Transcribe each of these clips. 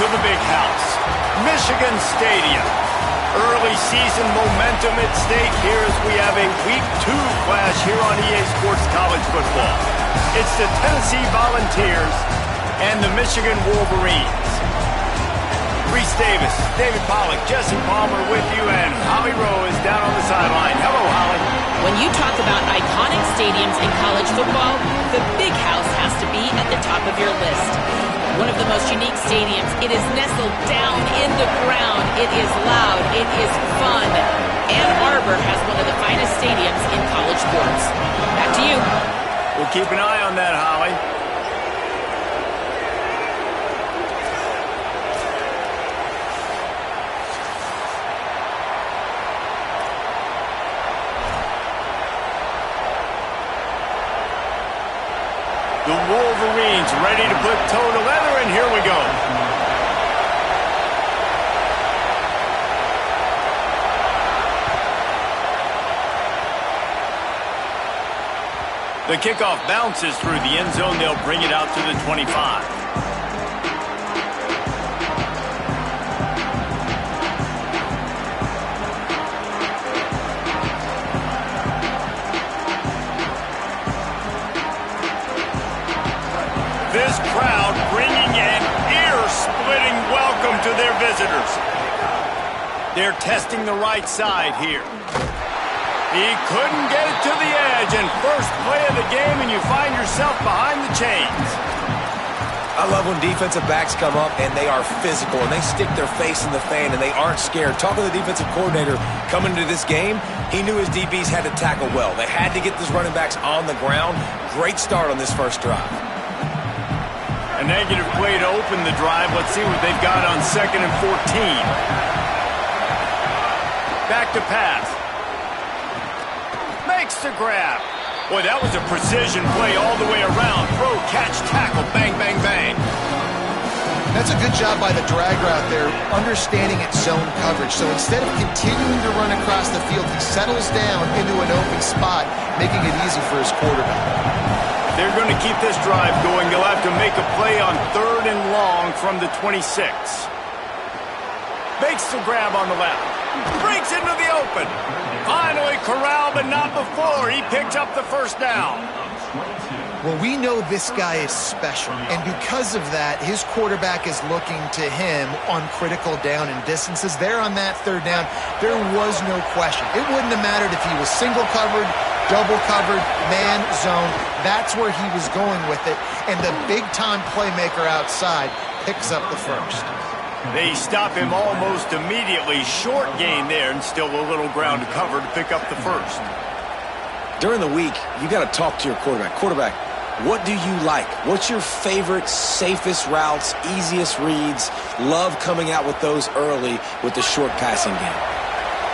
to the big house, Michigan Stadium. Early season momentum at stake here as we have a Week 2 clash here on EA Sports College Football. It's the Tennessee Volunteers and the Michigan Wolverines. Reese Davis, David Pollack, Jesse Palmer with you, and Holly Rowe is down on the sideline. Hello, Holly. When you talk about iconic stadiums in college football, the Big House has to be at the top of your list. One of the most unique stadiums. It is nestled down in the ground. It is loud. It is fun. Ann Arbor has one of the finest stadiums in college sports. Back to you. We'll keep an eye on that, Holly. The Wolverines ready to put toe to leather, and here we go. The kickoff bounces through the end zone. They'll bring it out to the 25. This crowd bringing an ear-splitting welcome to their visitors. They're testing the right side here. He couldn't get it to the edge, and first play of the game, and you find yourself behind the chains. I love when defensive backs come up, and they are physical, and they stick their face in the fan, and they aren't scared. Talking to the defensive coordinator coming into this game, he knew his DBs had to tackle well. They had to get these running backs on the ground. Great start on this first drive. A negative play to open the drive. Let's see what they've got on 2nd and 14. Back to pass. Makes the grab. Boy, that was a precision play all the way around. Throw, catch, tackle, bang, bang, bang. That's a good job by the drag route there, understanding its zone coverage. So instead of continuing to run across the field, he settles down into an open spot, making it easy for his quarterback. They're going to keep this drive going. They'll have to make a play on 3rd and long from the 26. Makes the grab on the left. Breaks into the open. Finally corralled, but not before. He picked up the first down. Well, we know this guy is special, and because of that, his quarterback is looking to him on critical down and distances. There on that 3rd down, there was no question. It wouldn't have mattered if he was single covered, double covered, man, zone. That's where he was going with it, and the big-time playmaker outside picks up the first. They stop him almost immediately. Short gain there, and still a little ground to cover to pick up the first. During the week, you got to talk to your quarterback. Quarterback, what do you like? What's your favorite, safest routes, easiest reads? Love coming out with those early with the short passing game.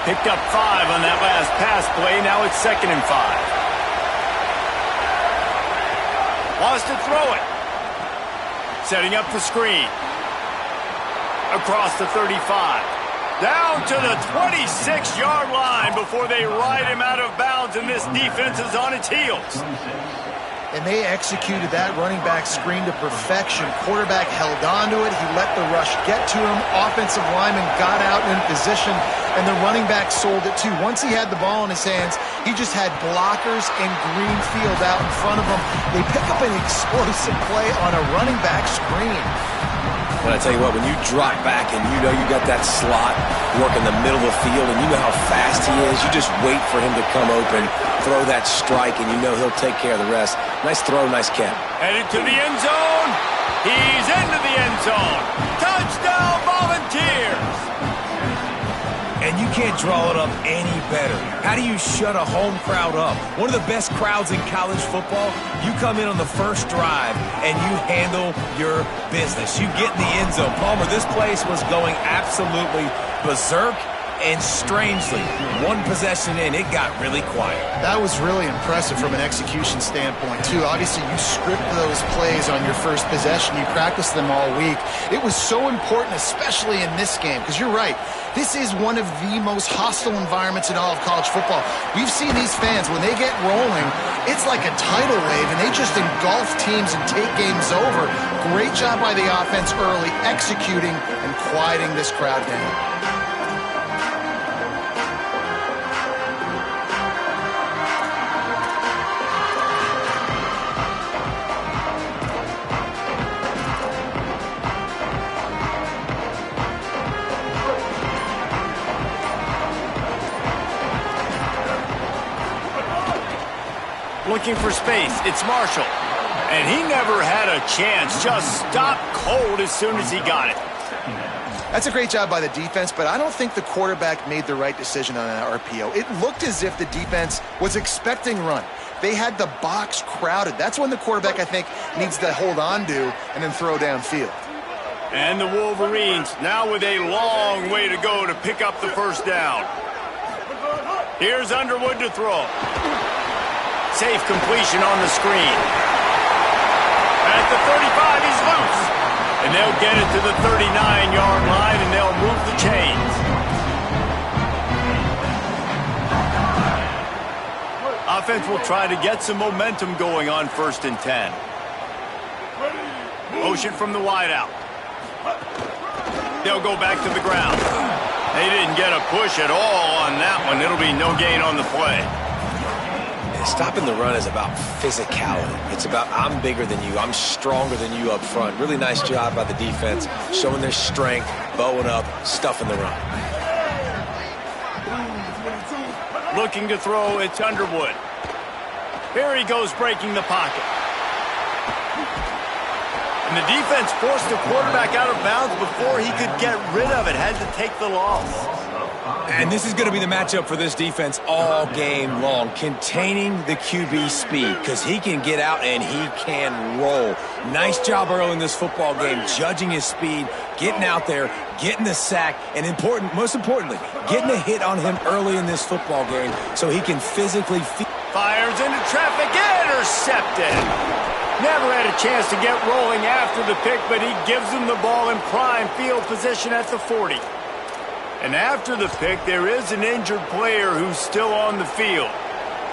Picked up 5 on that last pass play. Now it's 2nd and 5. Wants to throw it. Setting up the screen. Across the 35. Down to the 26-yard line before they ride him out of bounds, and this defense is on its heels. And they executed that running back screen to perfection. Quarterback held on to it. He let the rush get to him. Offensive lineman got out in position, and the running back sold it too. Once he had the ball in his hands, he just had blockers and green field out in front of him. They pick up an explosive play on a running back screen. But I tell you what, when you drop back and you know you got that slot work in the middle of the field and you know how fast he is, you just wait for him to come open, throw that strike, and you know he'll take care of the rest. Nice throw, nice catch. Headed to the end zone. He's into the end zone. Touchdown, Volunteers! And you can't draw it up any better. How do you shut a home crowd up? One of the best crowds in college football. You come in on the first drive and you handle your business. You get in the end zone. Palmer, this place was going absolutely berserk, And strangely, one possession in, it got really quiet. That was really impressive from an execution standpoint, too. Obviously, you script those plays on your first possession. You practice them all week. It was so important, especially in this game, because you're right. This is one of the most hostile environments in all of college football. We've seen these fans, when they get rolling, it's like a tidal wave, and they just engulf teams and take games over. Great job by the offense early, executing and quieting this crowd down. Looking for space, it's Marshall. And he never had a chance, just stopped cold as soon as he got it. That's a great job by the defense, but I don't think the quarterback made the right decision on that RPO. It looked as if the defense was expecting run. They had the box crowded. That's when the quarterback, I think, needs to hold on to and then throw downfield. And the Wolverines now with a long way to go to pick up the first down. Here's Underwood to throw. Safe completion on the screen. At the 35, he's loose. And they'll get it to the 39-yard line, and they'll move the chains. Offense will try to get some momentum going on 1st and 10. Motion from the wideout. They'll go back to the ground. They didn't get a push at all on that one. It'll be no gain on the play. Stopping the run is about physicality. It's about I'm bigger than you, I'm stronger than you up front. Really nice job by the defense, showing their strength, bowing up, stuffing the run. Looking to throw, it's Underwood. Here he goes breaking the pocket. And the defense forced the quarterback out of bounds before he could get rid of it. Had to take the loss. And this is going to be the matchup for this defense all game long, containing the QB speed, because he can get out and he can roll. Nice job early in this football game, judging his speed, getting out there, getting the sack, and most importantly, getting a hit on him early in this football game so he can physically fires into traffic, intercepted. Never had a chance to get rolling after the pick, but he gives him the ball in prime field position at the 40. And after the pick, there is an injured player who's still on the field.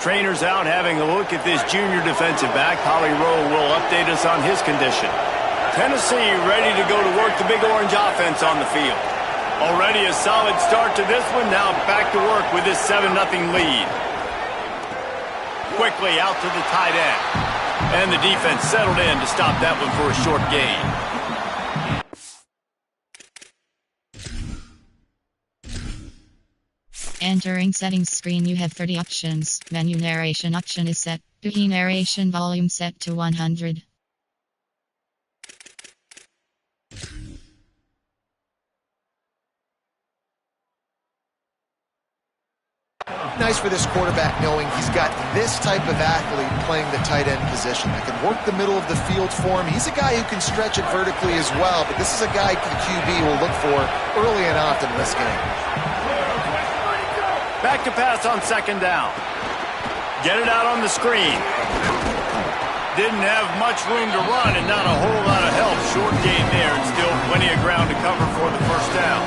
Trainers out having a look at this junior defensive back. Holly Rowe will update us on his condition. Tennessee ready to go to work the Big Orange offense on the field. Already a solid start to this one. Now back to work with this 7-0 lead. Quickly out to the tight end. And the defense settled in to stop that one for a short gain. Entering settings screen, you have 30 options. Menu narration option is set to narration volume set to 100. Nice for this quarterback knowing he's got this type of athlete playing the tight end position that can work the middle of the field for him. He's a guy who can stretch it vertically as well, but this is a guy the QB will look for early and often in this game. Back to pass on 2nd down. Get it out on the screen. Didn't have much room to run and not a whole lot of help. Short gain there and still plenty of ground to cover for the first down.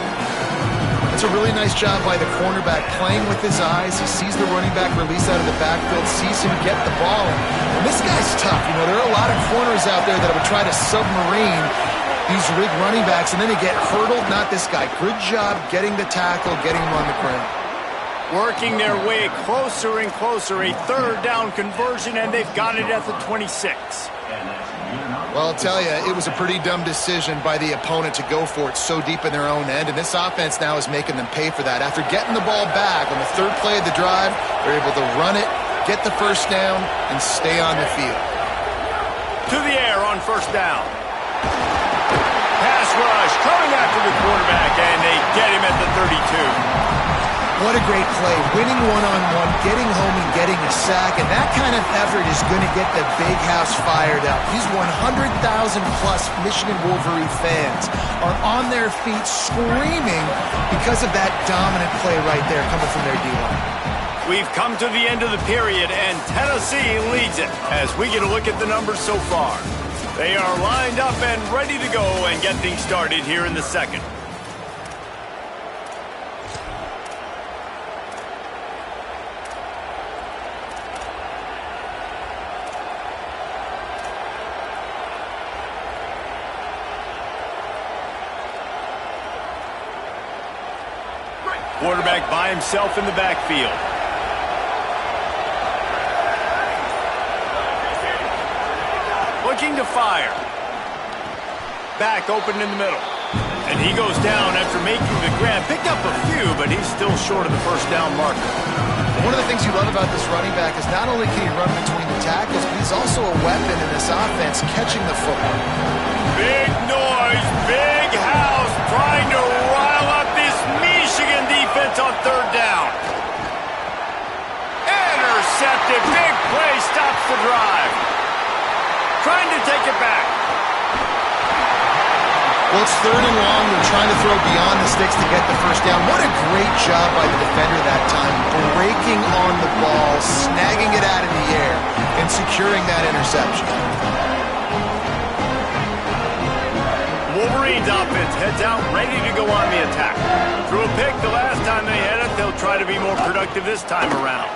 It's a really nice job by the cornerback playing with his eyes. He sees the running back release out of the backfield, sees him get the ball. And this guy's tough. You know, there are a lot of corners out there that would try to submarine these big running backs, and then they get hurdled. Not this guy. Good job getting the tackle, getting him on the ground. Working their way closer and closer. A 3rd down conversion, and they've got it at the 26. Well, I'll tell you, it was a pretty dumb decision by the opponent to go for it so deep in their own end, and this offense now is making them pay for that. After getting the ball back on the 3rd play of the drive, they're able to run it, get the first down, and stay on the field. To the air on 1st down. Pass rush coming after the quarterback, and they get him at the 32. What a great play. Winning one-on-one, getting home and getting a sack, and that kind of effort is going to get the big house fired up. These 100,000-plus Michigan Wolverine fans are on their feet screaming because of that dominant play right there coming from their D-line. We've come to the end of the period, and Tennessee leads it as we get a look at the numbers so far. They are lined up and ready to go and get things started here in the second. Quarterback by himself in the backfield. Looking to fire. Back open in the middle. And he goes down after making the grab. Picked up a few, but he's still short of the first down marker. One of the things you love about this running back is not only can he run between the tackles, but he's also a weapon in this offense catching the football. Big noise, big house, trying to rile up this Michigan defense on third down. Intercepted, big play, stops the drive. Trying to take it back. Well, it's third and long. They're trying to throw beyond the sticks to get the first down. What a great job by the defender that time, breaking on the ball, snagging it out of the air, and securing that interception. Wolverines offense heads out, ready to go on the attack. Threw a pick the last time they had it. They'll try to be more productive this time around.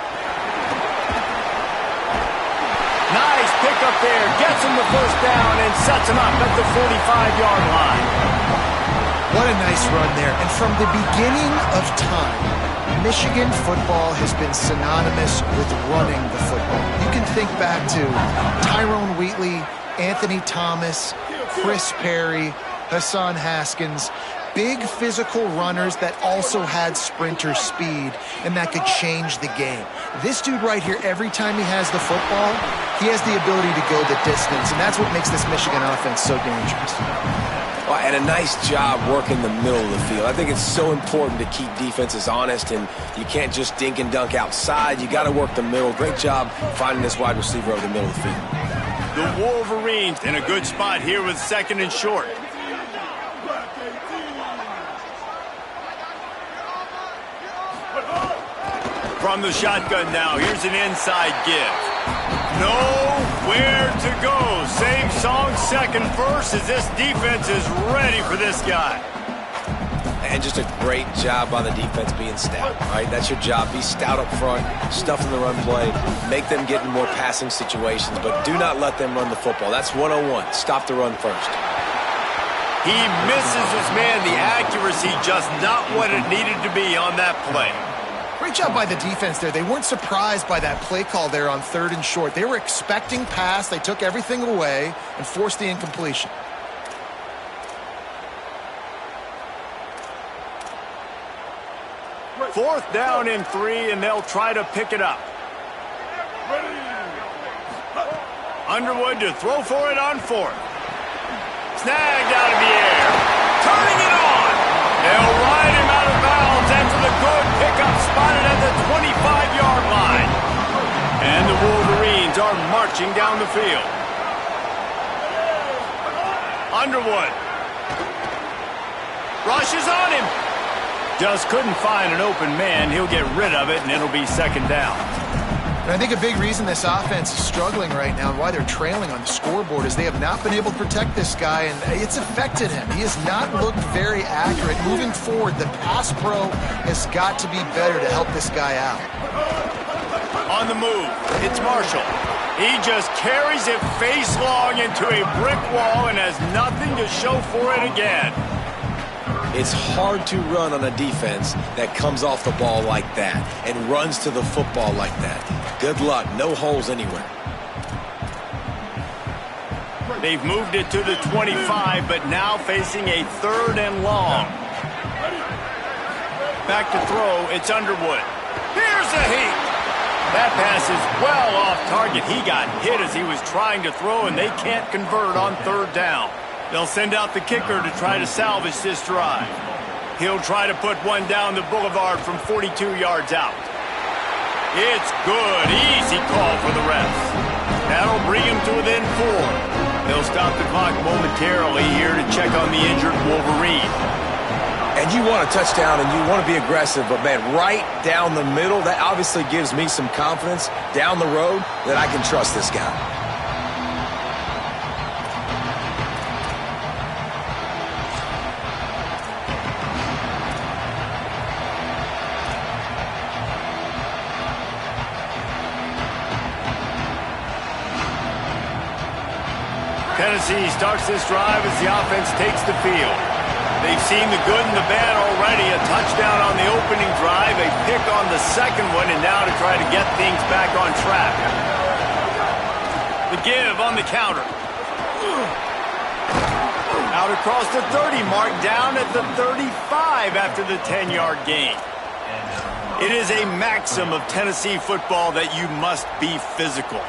Nice pick up there. Gets him the first down and sets him up at the 45-yard line. What a nice run there. And from the beginning of time, Michigan football has been synonymous with running the football. You can think back to Tyrone Wheatley, Anthony Thomas, Chris Perry, Hassan Haskins, big physical runners that also had sprinter speed and that could change the game. This dude right here, every time he has the football, he has the ability to go the distance, and that's what makes this Michigan offense so dangerous. Well, and a nice job working the middle of the field. I think it's so important to keep defenses honest, and you can't just dink and dunk outside. You got to work the middle. Great job finding this wide receiver over the middle of the field. The Wolverines in a good spot here with second and short. From the shotgun now, here's an inside give. Nowhere to go. Same song, second verse, as this defense is ready for this guy. And just a great job by the defense being stout, right? That's your job. Be stout up front, stuff in the run play, make them get in more passing situations, but do not let them run the football. That's 101. Stop the run first. He misses his man. The accuracy just not what it needed to be on that play. Great job by the defense there. They weren't surprised by that play call there on third and short. They were expecting pass. They took everything away and forced the incompletion. Fourth down and 3, and they'll try to pick it up. Underwood to throw for it on fourth. Snagged out of the air. Turning it on. They'll ride him out of bounds after the good pickup spotted at the 25-yard line. And the Wolverines are marching down the field. Underwood. Rushes on him. Just couldn't find an open man. He'll get rid of it, and it'll be second down. And I think a big reason this offense is struggling right now and why they're trailing on the scoreboard is they have not been able to protect this guy, and it's affected him. He has not looked very accurate. Moving forward, the pass pro has got to be better to help this guy out. On the move, it's Marshall. He just carries it face long into a brick wall and has nothing to show for it again. It's hard to run on a defense that comes off the ball like that and runs to the football like that. Good luck. No holes anywhere. They've moved it to the 25, but now facing a third and long. Back to throw. It's Underwood. Here's a heat. That pass is well off target. He got hit as he was trying to throw, and they can't convert on third down. They'll send out the kicker to try to salvage this drive. He'll try to put one down the boulevard from 42 yards out. It's good. Easy call for the refs. That'll bring him to within 4. They'll stop the clock momentarily here to check on the injured Wolverine. And you want a touchdown and you want to be aggressive, but, man, right down the middle, that obviously gives me some confidence down the road that I can trust this guy. Tennessee starts this drive as the offense takes the field. They've seen the good and the bad already. A touchdown on the opening drive, a pick on the second one, and now to try to get things back on track. The give on the counter. Out across the 30 mark, down at the 35 after the 10-yard gain. It is a maxim of Tennessee football that you must be physical.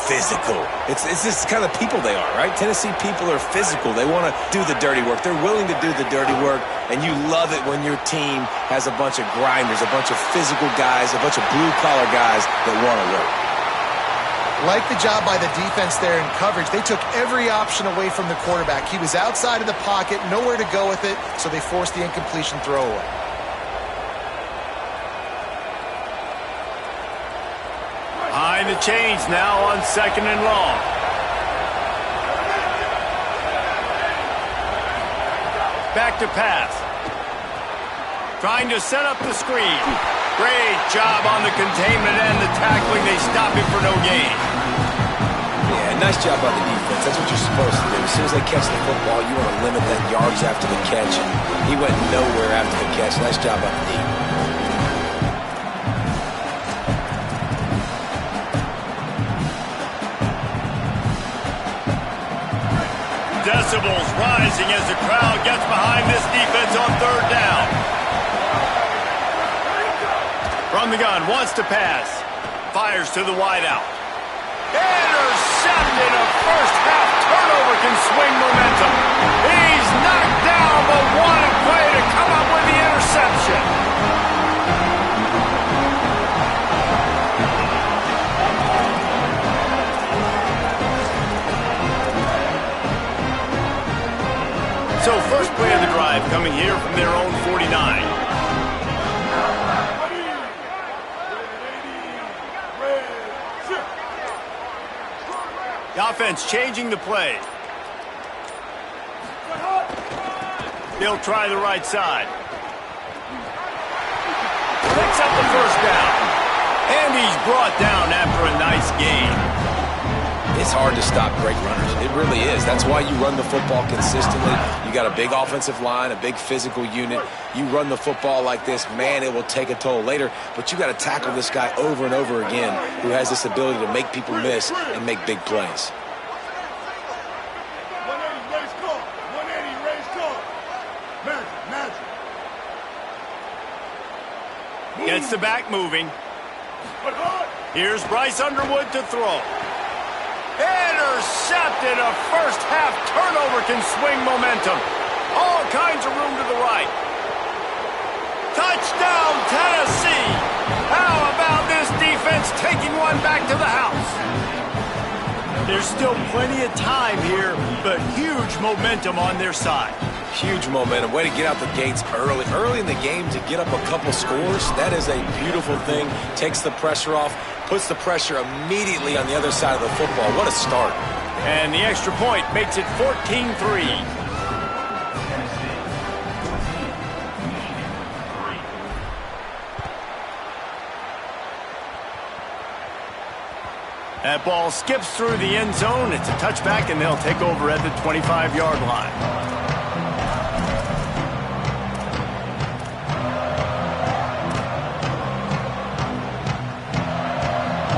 Physical. It's just kind of people they are, right? Tennessee people are physical. They want to do the dirty work. They're willing to do the dirty work, and you love it when your team has a bunch of grinders, a bunch of physical guys, a bunch of blue-collar guys that want to work. Like the job by the defense there in coverage. They took every option away from the quarterback. He was outside of the pocket, nowhere to go with it, so they forced the incompletion throwaway. Behind the chains now on 2nd and long. Back to pass. Trying to set up the screen. Great job on the containment and the tackling. They stop him for no gain. Yeah, nice job by the defense. That's what you're supposed to do. As soon as they catch the football, you want to limit that yards after the catch. He went nowhere after the catch. Nice job by the defense. Decibels rising as the crowd gets behind this defense on 3rd down. From the gun, wants to pass. Fires to the wideout. Intercepted. A first-half turnover can swing momentum. He's knocked down, but what a play to come up with the interception. So first play of the drive coming here from their own 49. The offense changing the play. They'll try the right side. Picks up the first down. And he's brought down after a nice gain. It's hard to stop great runners. It really is. That's why you run the football consistently. You got a big offensive line, a big physical unit. You run the football like this, man, it will take a toll later. But you got to tackle this guy over and over again who has this ability to make people miss and make big plays. 180, raise call. 180, raise call. Magic. Gets the back moving. Here's Bryce Underwood to throw. Intercepted. A first-half turnover can swing momentum. All kinds of room to the right. Touchdown, Tennessee. How about this defense taking one back to the house? There's still plenty of time here, but huge momentum on their side. Huge momentum. Way to get out the gates early. Early in the game to get up a couple scores, that is a beautiful thing. Takes the pressure off, puts the pressure immediately on the other side of the football. What a start. And the extra point makes it 14-3. That ball skips through the end zone. It's a touchback, and they'll take over at the 25-yard line.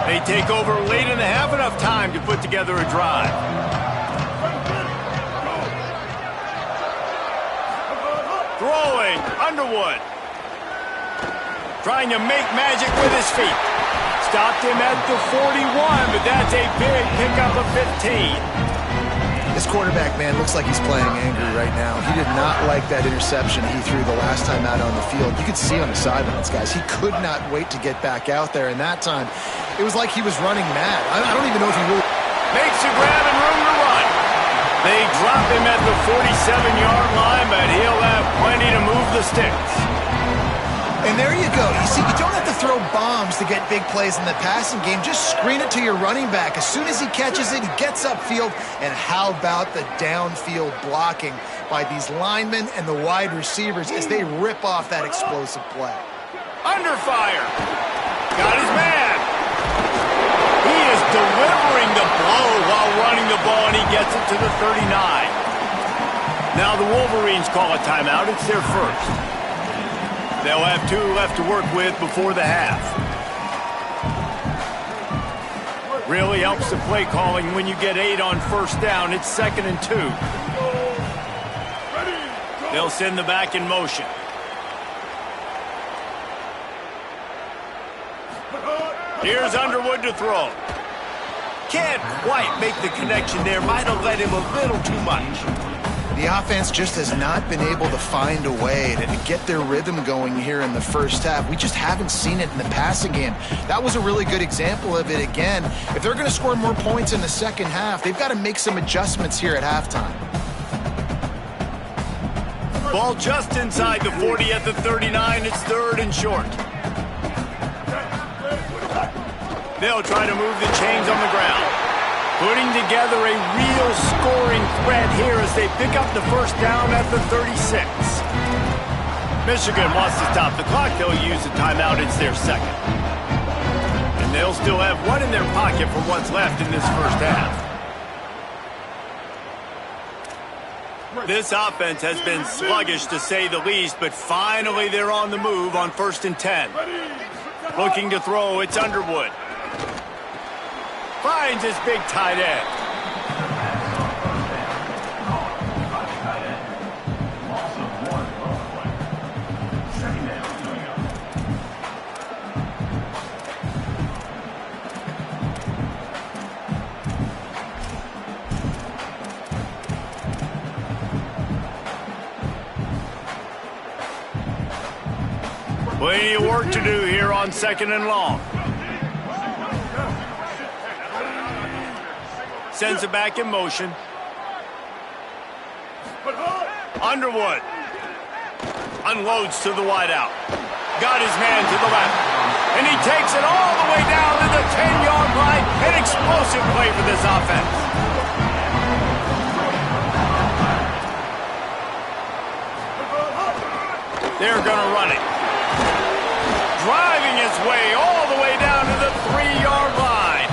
They take over late in the half, enough time to put together a drive. Throwing, Underwood. Trying to make magic with his feet. Stopped him at the 41, but that's a big pickup of 15. This quarterback, man, looks like he's playing angry right now. He did not like that interception he threw the last time out on the field. You could see on the sidelines, guys, he could not wait to get back out there. And that time, it was like he was running mad. I don't even know if he really... Makes a grab and room to run. They drop him at the 47-yard line, but he'll have plenty to move the sticks. And there you go. You see, you don't have to throw bombs to get big plays in the passing game. Just screen it to your running back. As soon as he catches it, he gets upfield. And how about the downfield blocking by these linemen and the wide receivers as they rip off that explosive play? Under fire. Got his man. He is delivering the blow while running the ball, and he gets it to the 39. Now the Wolverines call a timeout. It's their first. They'll have 2 left to work with before the half. Really helps the play calling when you get 8 on first down. It's 2nd and 2. They'll send the back in motion. Here's Underwood to throw. Can't quite make the connection there. Might have let him a little too much. The offense just has not been able to find a way to get their rhythm going here in the first half. We just haven't seen it in the passing game. That was a really good example of it again. If they're going to score more points in the second half, they've got to make some adjustments here at halftime. Ball just inside the 40 at the 39. It's 3rd and short. They'll try to move the chains on the ground. Putting together a real scoring threat here as they pick up the first down at the 36. Michigan wants to stop the clock. They'll use a timeout. It's their second. And they'll still have one in their pocket for what's left in this first half. This offense has been sluggish to say the least, but finally they're on the move on 1st and 10. Looking to throw, it's Underwood. Finds his big tight end. Plenty of work to do here on 2nd and long. Sends it back in motion. Underwood unloads to the wideout. Got his man to the left. And he takes it all the way down to the 10-yard line. An explosive play for this offense. They're going to run it. Driving his way all the way down to the 3-yard line.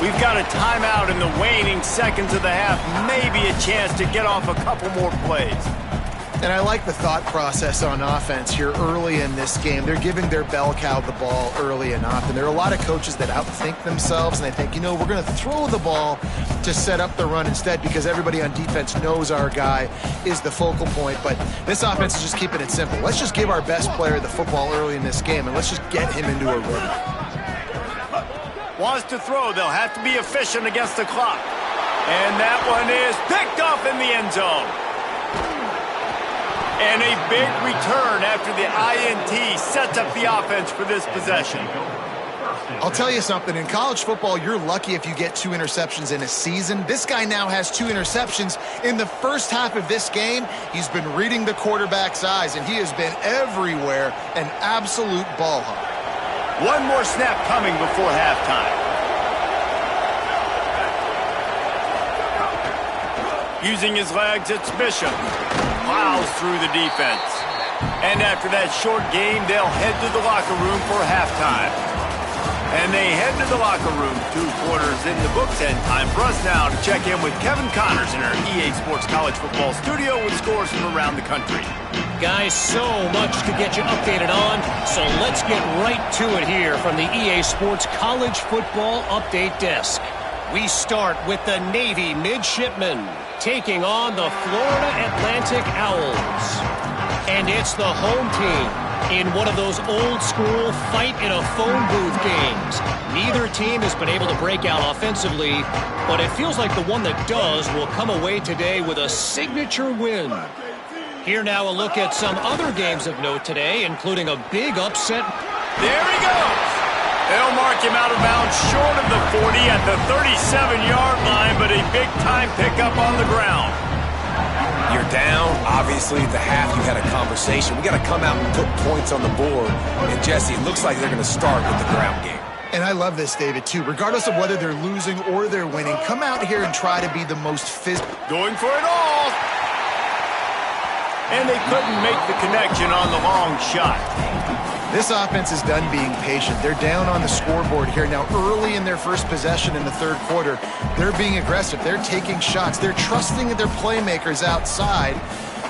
We've got a timeout in the waning seconds of the half. Maybe a chance to get off a couple more plays. And I like the thought process on offense here early in this game. They're giving their bell cow the ball early and often. There are a lot of coaches that outthink themselves, and they think, you know, we're going to throw the ball to set up the run instead because everybody on defense knows our guy is the focal point. But this offense is just keeping it simple. Let's just give our best player the football early in this game, and let's just get him into a rhythm. Wants to throw. They'll have to be efficient against the clock. And that one is picked off in the end zone. And a big return after the INT sets up the offense for this possession. I'll tell you something. In college football, you're lucky if you get 2 interceptions in a season. This guy now has 2 interceptions. In the first half of this game, he's been reading the quarterback's eyes, and he has been everywhere, an absolute ball hawk. One more snap coming before halftime. Using his legs, it's Bishop. Plows through the defense. And after that short game, they'll head to the locker room for halftime. And they head to the locker room. 2 quarters in the books, and time for us now to check in with Kevin Connors in our EA Sports College Football studio with scores from around the country. Guys, so much to get you updated on, so let's get right to it here from the EA Sports College Football Update Desk. We start with the Navy Midshipmen taking on the Florida Atlantic Owls. And it's the home team, in one of those old-school fight-in-a-phone booth games. Neither team has been able to break out offensively, but it feels like the one that does will come away today with a signature win. Here now a look at some other games of note today, including a big upset. There he goes. They'll mark him out of bounds short of the 40 at the 37-yard line, but a big-time pickup on the ground. You're down. Obviously, at the half, you had a conversation. We got to come out and put points on the board. And, Jesse, it looks like they're going to start with the ground game. And I love this, David, too. Regardless of whether they're losing or they're winning, come out here and try to be the most physical. Going for it all. And they couldn't make the connection on the long shot. This offense is done being patient. They're down on the scoreboard here. Now, early in their first possession in the third quarter, they're being aggressive. They're taking shots. They're trusting their playmakers outside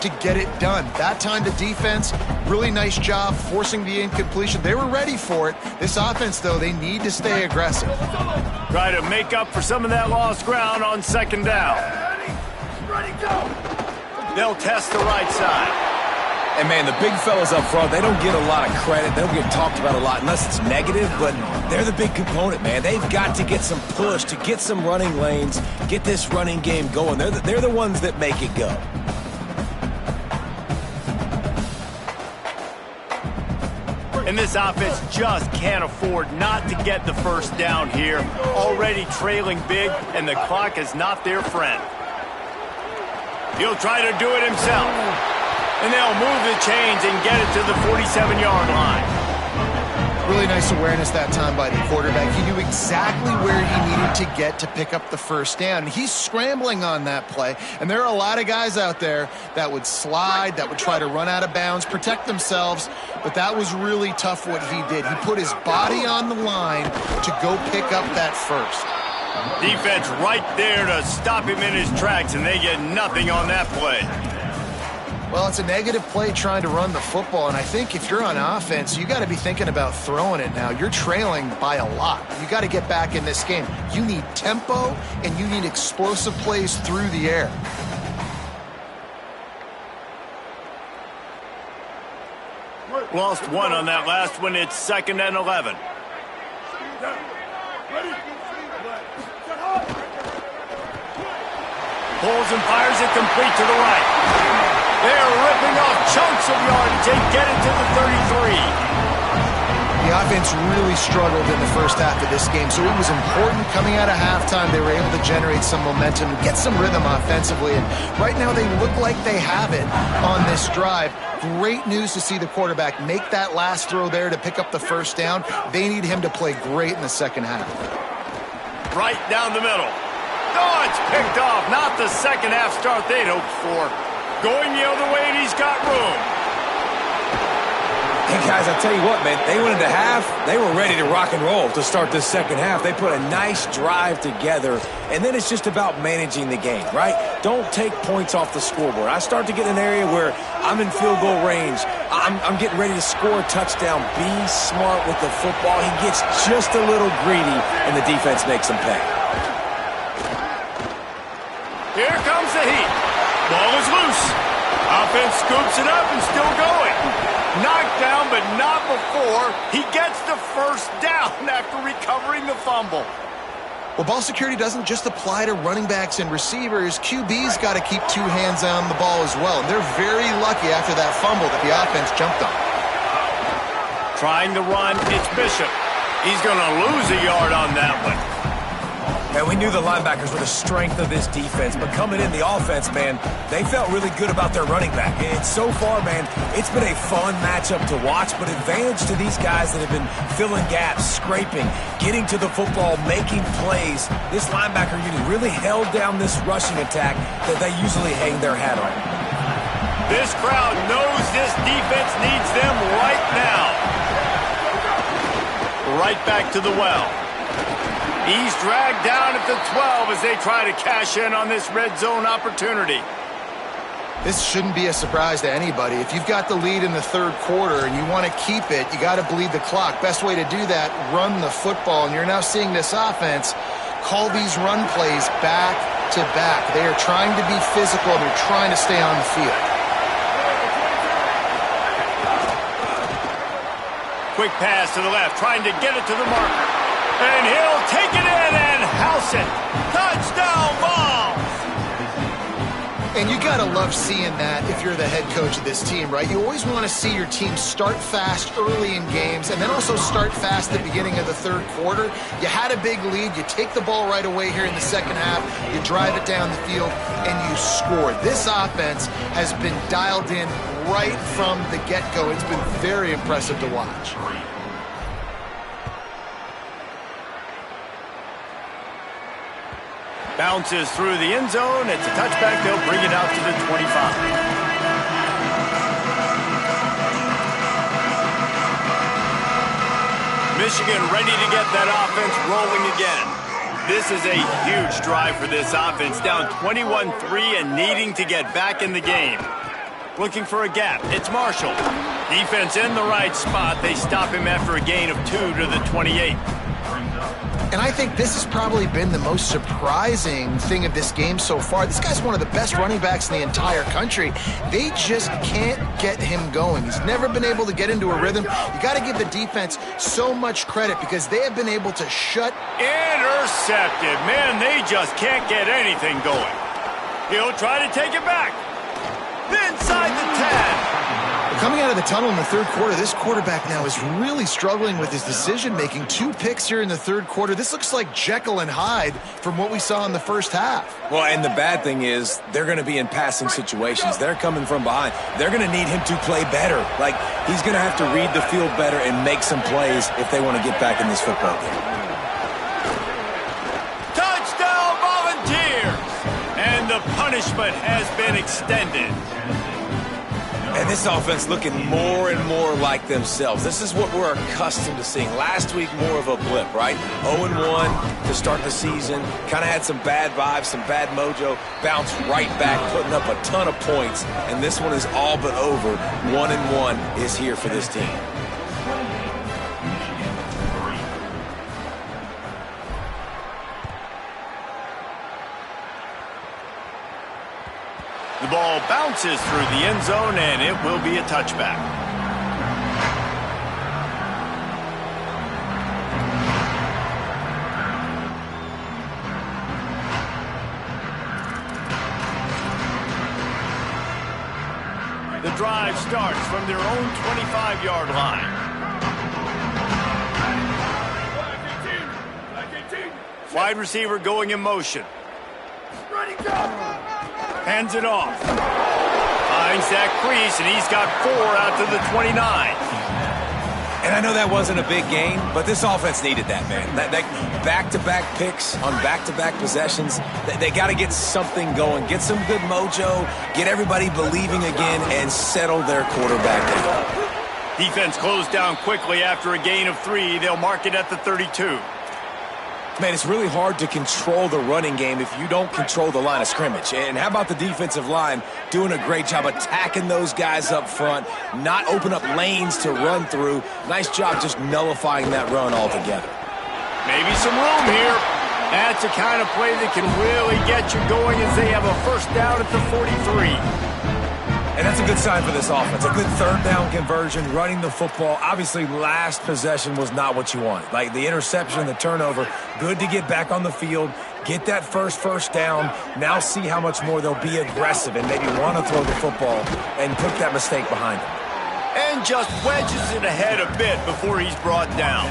to get it done. That time the defense, really nice job forcing the incompletion. They were ready for it. This offense, though, they need to stay aggressive. Try to make up for some of that lost ground on second down. Ready, go. They'll test the right side. And, man, the big fellas up front, they don't get a lot of credit. They don't get talked about a lot unless it's negative, but they're the big component, man. They've got to get some push, to get some running lanes, get this running game going. They're the ones that make it go. And this offense just can't afford not to get the first down here. Already trailing big, and the clock is not their friend. He'll try to do it himself. And they'll move the chains and get it to the 47-yard line. Really nice awareness that time by the quarterback. He knew exactly where he needed to get to pick up the first down. He's scrambling on that play. And there are a lot of guys out there that would slide, that would try to run out of bounds, protect themselves. But that was really tough what he did. He put his body on the line to go pick up that first. Defense right there to stop him in his tracks, and they get nothing on that play. Well, it's a negative play trying to run the football, and I think if you're on offense, you got to be thinking about throwing it now. You're trailing by a lot. You got to get back in this game. You need tempo, and you need explosive plays through the air. Lost one on that last one. It's 2nd and 11. Pulls and fires it complete to the right. They're ripping off chunks of yardage and get it to the 33. The offense really struggled in the first half of this game, so it was important coming out of halftime. They were able to generate some momentum, get some rhythm offensively, and right now they look like they have it on this drive. Great news to see the quarterback make that last throw there to pick up the first down. They need him to play great in the second half. Right down the middle. Oh, it's picked off. Not the second half start they'd hoped for. Going the other way, and he's got room. Hey, guys, I tell you what, man, they went into half. They were ready to rock and roll to start this second half. They put a nice drive together, and then it's just about managing the game, right? Don't take points off the scoreboard. I start to get in an area where I'm in field goal range. I'm getting ready to score a touchdown. Be smart with the football. He gets just a little greedy, and the defense makes him pay. Here comes the heat. Ball is loose. Offense scoops it up and still going. Knocked down, but not before he gets the first down after recovering the fumble. Well, ball security doesn't just apply to running backs and receivers. QB's got to keep two hands on the ball as well. And they're very lucky after that fumble that the offense jumped on. Trying to run, it's Bishop. He's going to lose a yard on that one. And we knew the linebackers were the strength of this defense, but coming in the offense, man, they felt really good about their running back. And so far, man, it's been a fun matchup to watch, but advantage to these guys that have been filling gaps, scraping, getting to the football, making plays. This linebacker unit really held down this rushing attack that they usually hang their hat on. This crowd knows this defense needs them right now. Right back to the well. He's dragged down at the 12 as they try to cash in on this red zone opportunity. This shouldn't be a surprise to anybody. If you've got the lead in the third quarter and you want to keep it, you got to bleed the clock. Best way to do that, run the football. And you're now seeing this offense call these run plays back to back. They are trying to be physical and they're trying to stay on the field. Quick pass to the left, trying to get it to the marker. And he'll take it in and house it. Touchdown ball! And you got to love seeing that if you're the head coach of this team, right? You always want to see your team start fast early in games and then also start fast at the beginning of the third quarter. You had a big lead. You take the ball right away here in the second half. You drive it down the field, and you score. This offense has been dialed in right from the get-go. It's been very impressive to watch. Bounces through the end zone. It's a touchback. They'll bring it out to the 25. Michigan ready to get that offense rolling again. This is a huge drive for this offense. Down 21-3 and needing to get back in the game. Looking for a gap. It's Marshall. Defense in the right spot. They stop him after a gain of 2 to the 28. And I think this has probably been the most surprising thing of this game so far. This guy's one of the best running backs in the entire country. They just can't get him going. He's never been able to get into a rhythm. You got to give the defense so much credit because they have been able to shut. Intercepted. Man, they just can't get anything going. He'll try to take it back. Inside the 10. Coming out of the tunnel in the third quarter, this quarterback now is really struggling with his decision-making. 2 picks here in the third quarter. This looks like Jekyll and Hyde from what we saw in the first half. Well, and the bad thing is they're going to be in passing situations. They're coming from behind. They're going to need him to play better. Like, he's going to have to read the field better and make some plays if they want to get back in this football game. Touchdown, Volunteers! And the punishment has been extended. And this offense looking more and more like themselves. This is what we're accustomed to seeing. Last week, more of a blip, right? 0-1 to start the season. Kind of had some bad vibes, some bad mojo. Bounced right back, putting up a ton of points. And this one is all but over. 1-1 is here for this team. The ball bounces through the end zone, and it will be a touchback. The drive starts from their own 25-yard line. Wide receiver going in motion. Hands it off. Finds that crease, and he's got 4 out to the 29. And I know that wasn't a big gain, but this offense needed that, man. That back-to-back picks on back-to-back possessions, they got to get something going, get some good mojo, get everybody believing again, and settle their quarterback down. Defense closed down quickly after a gain of 3. They'll mark it at the 32. Man, it's really hard to control the running game if you don't control the line of scrimmage. And how about the defensive line doing a great job attacking those guys up front, not open up lanes to run through. Nice job just nullifying that run altogether. Maybe some room here. That's the kind of play that can really get you going as they have a first down at the 43. And that's a good sign for this offense. A good third down conversion, running the football. Obviously, last possession was not what you want. Like the interception, the turnover, good to get back on the field, get that first down. Now see how much more they'll be aggressive and maybe want to throw the football and put that mistake behind them. And just wedges it ahead a bit before he's brought down.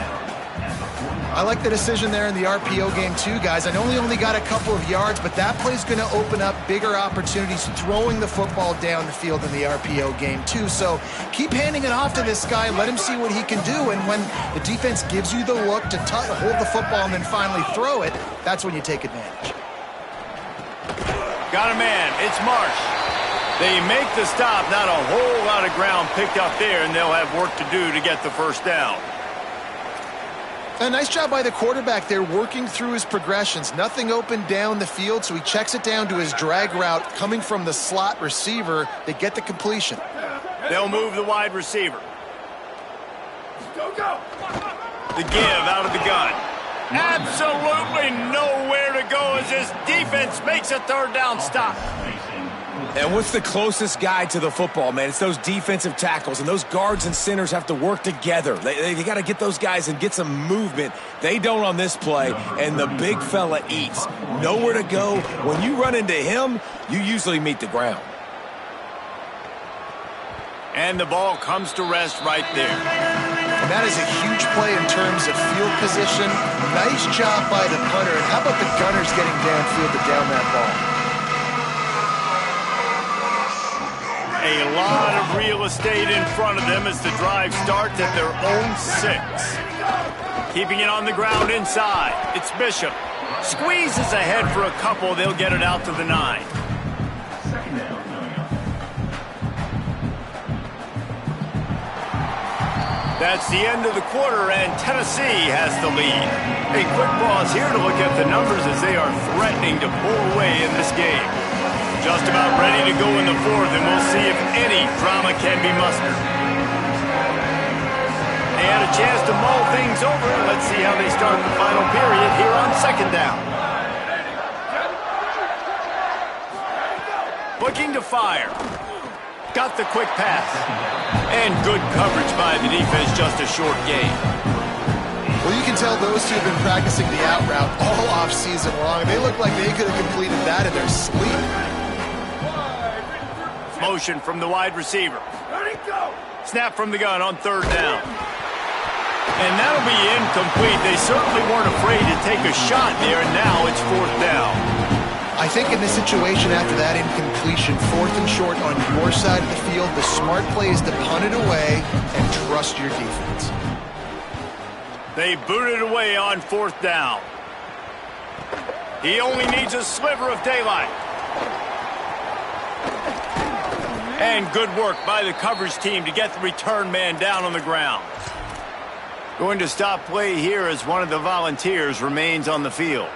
I like the decision there in the RPO game too, guys. I know he only got a couple of yards, but that play's going to open up bigger opportunities throwing the football down the field in the RPO game too. So keep handing it off to this guy. Let him see what he can do. And when the defense gives you the look to hold the football and then finally throw it, that's when you take advantage. Got a man. It's Marsh. They make the stop. Not a whole lot of ground picked up there, and they'll have work to do to get the first down. A nice job by the quarterback there working through his progressions. Nothing open down the field, so he checks it down to his drag route coming from the slot receiver. They get the completion. They'll move the wide receiver. Go. The give out of the gun. Absolutely nowhere to go as this defense makes a third down stop. And what's the closest guy to the football, man? It's those defensive tackles, and those guards and centers have to work together. They got to get those guys and get some movement. They don't on this play, and the big fella eats. Nowhere to go. When you run into him, you usually meet the ground. And the ball comes to rest right there. And that is a huge play in terms of field position. Nice job by the punter. And how about the gunners getting downfield to down that ball? A lot of real estate in front of them as the drive starts at their own 6. Keeping it on the ground inside. It's Bishop. Squeezes ahead for a couple. They'll get it out to the 9. That's the end of the quarter, and Tennessee has the lead. A quick pause here to look at the numbers as they are threatening to pull away in this game. Just about ready to go in the 4th, and we'll see if any drama can be mustered. They had a chance to mull things over. Let's see how they start the final period here on 2nd down. Looking to fire. Got the quick pass. And good coverage by the defense, just a short gain. Well, you can tell those two have been practicing the out route all off-season long. They look like they could have completed that in their sleep. Motion from the wide receiver. Snap from the gun on 3rd down. And that'll be incomplete. They certainly weren't afraid to take a shot there, and now it's 4th down. I think in this situation after that incompletion, 4th and short on your side of the field, the smart play is to punt it away and trust your defense. They boot it away on 4th down. He only needs a sliver of daylight. And good work by the coverage team to get the return man down on the ground. Going to stop play here as one of the Volunteers remains on the field.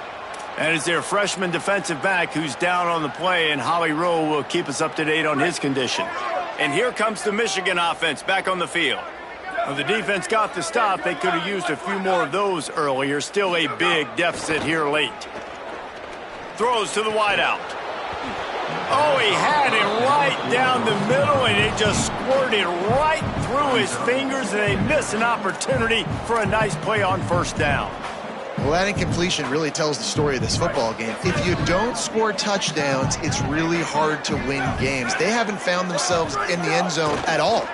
And it's their freshman defensive back who's down on the play, and Holly Rowe will keep us up to date on his condition. And here comes the Michigan offense back on the field. When the defense got the stop, they could have used a few more of those earlier. Still a big deficit here late. Throws to the wideout. Oh, he had it right down the middle, and it just squirted right through his fingers, and they miss an opportunity for a nice play on 1st down. Well, that incompletion really tells the story of this football game. If you don't score touchdowns, it's really hard to win games. They haven't found themselves in the end zone at all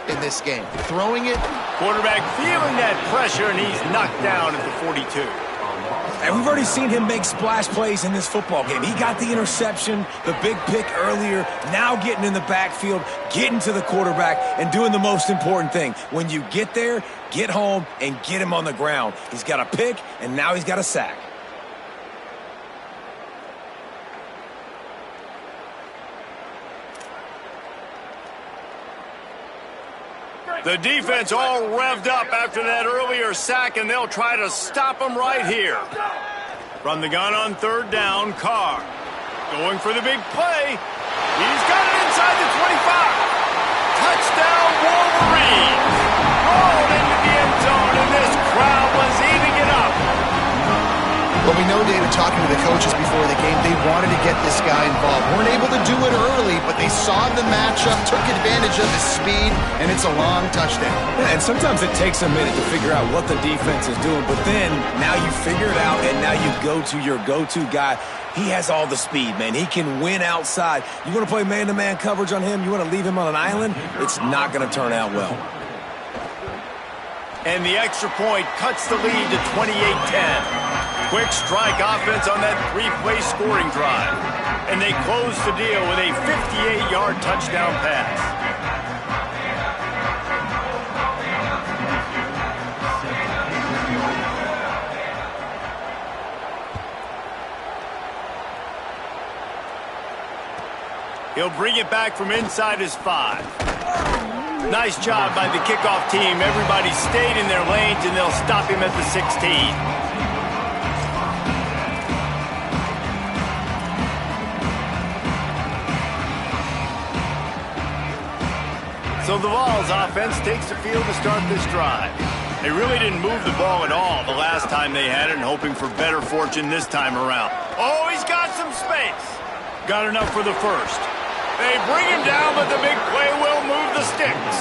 in this game. Throwing it. Quarterback feeling that pressure, and he's knocked down at the 42. And we've already seen him make splash plays in this football game. He got the interception, the big pick earlier, now getting in the backfield, getting to the quarterback, and doing the most important thing. When you get there, get home and get him on the ground. He's got a pick, and now he's got a sack. The defense all revved up after that earlier sack, and they'll try to stop him right here. From the gun on 3rd down, Carr. Going for the big play. He's got it inside the 25. Touchdown, Wolverines. Rolled into the end zone, and this crowd was eating it up. Well, we know, David, talking to the coaches before the game, they wanted to get this guy involved. Weren't able to do it early, but they saw the matchup, took advantage of his speed, and it's a long touchdown. Yeah, and sometimes it takes a minute to figure out what the defense is doing, but then now you figure it out, and now you go to your go-to guy. He has all the speed, man. He can win outside. You want to play man-to-man coverage on him? You want to leave him on an island? It's not going to turn out well. And the extra point cuts the lead to 28-10. Quick strike offense on that 3-play scoring drive. And they close the deal with a 58-yard touchdown pass. He'll bring it back from inside his 5. Nice job by the kickoff team. Everybody stayed in their lanes, and they'll stop him at the 16. So the Vols offense takes the field to start this drive. They really didn't move the ball at all the last time they had it, and hoping for better fortune this time around. Oh, he's got some space. Got enough for the first. They bring him down, but the big play will move the sticks.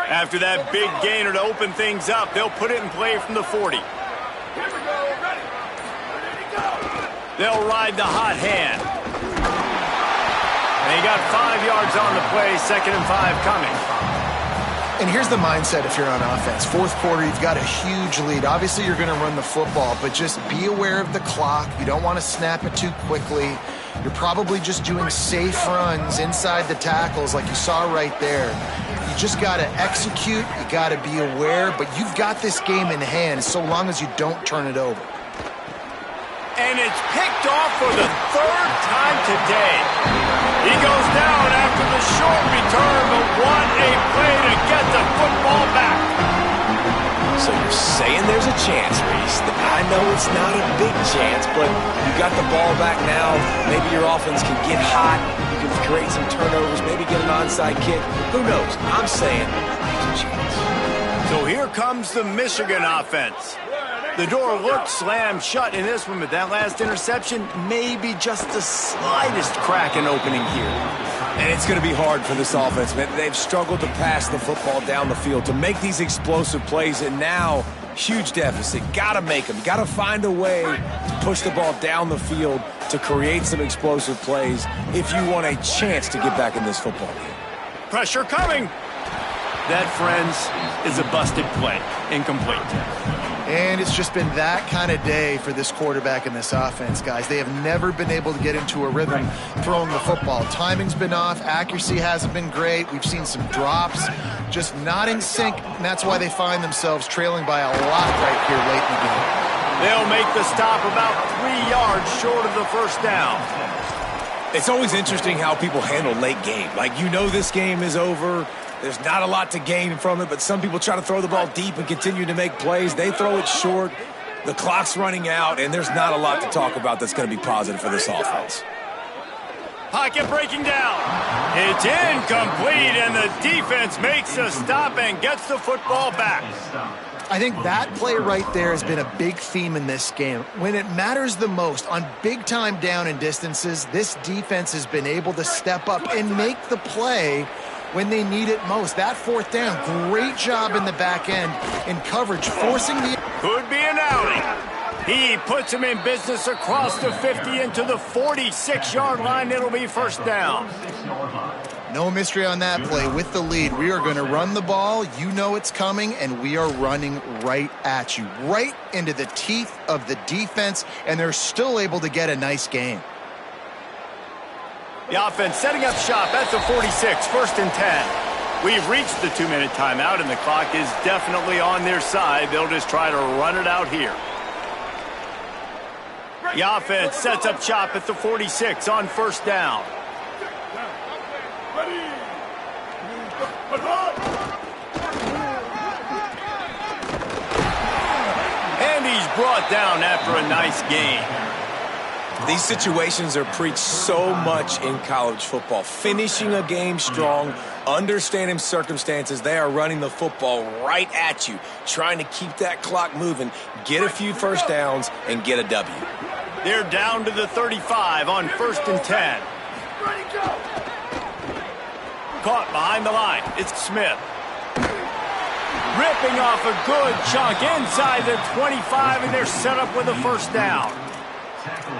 After that big gainer to open things up, they'll put it in play from the 40. They'll ride the hot hand. And he got 5 yards on the play, 2nd and 5 coming. And here's the mindset if you're on offense. Fourth quarter, you've got a huge lead. Obviously, you're going to run the football, but just be aware of the clock. You don't want to snap it too quickly. You're probably just doing safe runs inside the tackles like you saw right there. You just got to execute. You got to be aware, but you've got this game in hand so long as you don't turn it over. And it's picked off for the 3rd time today. He goes down after the short return, but what a play to get the football back. So you're saying there's a chance, Reese. I know it's not a big chance, but you got the ball back now. Maybe your offense can get hot. You can create some turnovers, maybe get an onside kick. Who knows? I'm saying there's a chance. So here comes the Michigan offense. The door looks slammed shut in this one, but that last interception, maybe just the slightest crack in opening here. And it's going to be hard for this offense, man. They've struggled to pass the football down the field, to make these explosive plays, and now, huge deficit. Got to make them. Got to find a way to push the ball down the field to create some explosive plays if you want a chance to get back in this football game. Pressure coming. That, friends, is a busted play. Incomplete. And it's just been that kind of day for this quarterback and this offense, guys. They have never been able to get into a rhythm throwing the football. Timing's been off. Accuracy hasn't been great. We've seen some drops, just not in sync, and that's why they find themselves trailing by a lot right here late in the game. They'll make the stop about 3 yards short of the first down. It's always interesting how people handle late game. Like, you know this game is over. There's not a lot to gain from it, but some people try to throw the ball deep and continue to make plays. They throw it short. The clock's running out, and there's not a lot to talk about that's going to be positive for this offense. Pocket breaking down. It's incomplete, and the defense makes a stop and gets the football back. I think that play right there has been a big theme in this game. When it matters the most, on big-time down and distances, this defense has been able to step up and make the play when they need it most. That 4th down, great job in the back end in coverage, forcing the... Could be an outing. He puts him in business across the 50 into the 46-yard line. It'll be first down. No mystery on that play. With the lead, we are going to run the ball. You know it's coming, and we are running right at you, right into the teeth of the defense, and they're still able to get a nice game. The offense setting up shop at the 46, 1st and 10. We've reached the 2-minute timeout, and the clock is definitely on their side. They'll just try to run it out here. The offense sets up shop at the 46 on 1st down. And he's brought down after a nice gain. These situations are preached so much in college football. Finishing a game strong, understanding circumstances. They are running the football right at you, trying to keep that clock moving, get a few first downs, and get a W. They're down to the 35 on 1st and 10. Caught behind the line. It's Smith. Ripping off a good chunk inside the 25, and they're set up with a first down.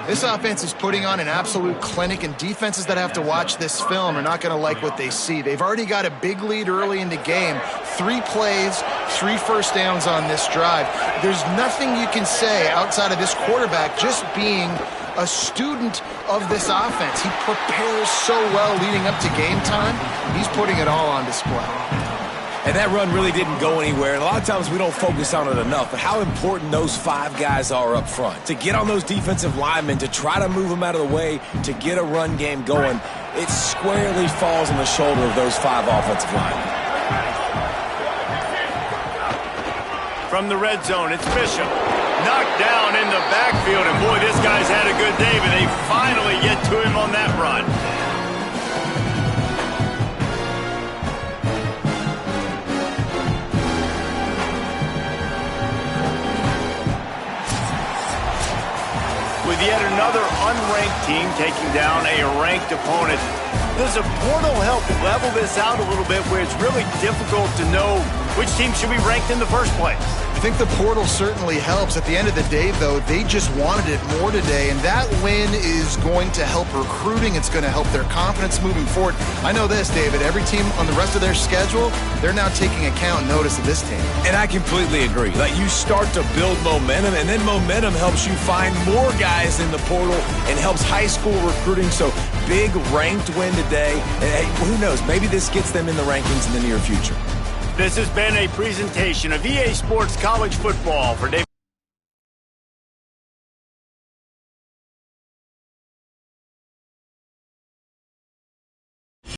This offense is putting on an absolute clinic, and defenses that have to watch this film are not going to like what they see. They've already got a big lead early in the game. 3 plays, 3 first downs on this drive. There's nothing you can say outside of this quarterback just being a student of this offense. He prepares so well leading up to game time. He's putting it all on display. And that run really didn't go anywhere. And a lot of times we don't focus on it enough, but how important those 5 guys are up front. To get on those defensive linemen, to try to move them out of the way, to get a run game going, it squarely falls on the shoulder of those 5 offensive linemen. From the red zone, it's Bishop. knocked down in the backfield. And boy, this guy's had a good day, but they finally get to him on that run. With yet another unranked team taking down a ranked opponent, does a portal help level this out a little bit where it's really difficult to know which team should be ranked in the first place? I think the portal certainly helps. At the end of the day, though, they just wanted it more today, and that win is going to help recruiting. It's going to help their confidence moving forward. I know this, David. Every team on the rest of their schedule, they're now taking account and notice of this team. And I completely agree. Like, you start to build momentum, and then momentum helps you find more guys in the portal and helps high school recruiting. So, big ranked win today. And hey, who knows? Maybe this gets them in the rankings in the near future. This has been a presentation of EA Sports College Football. For David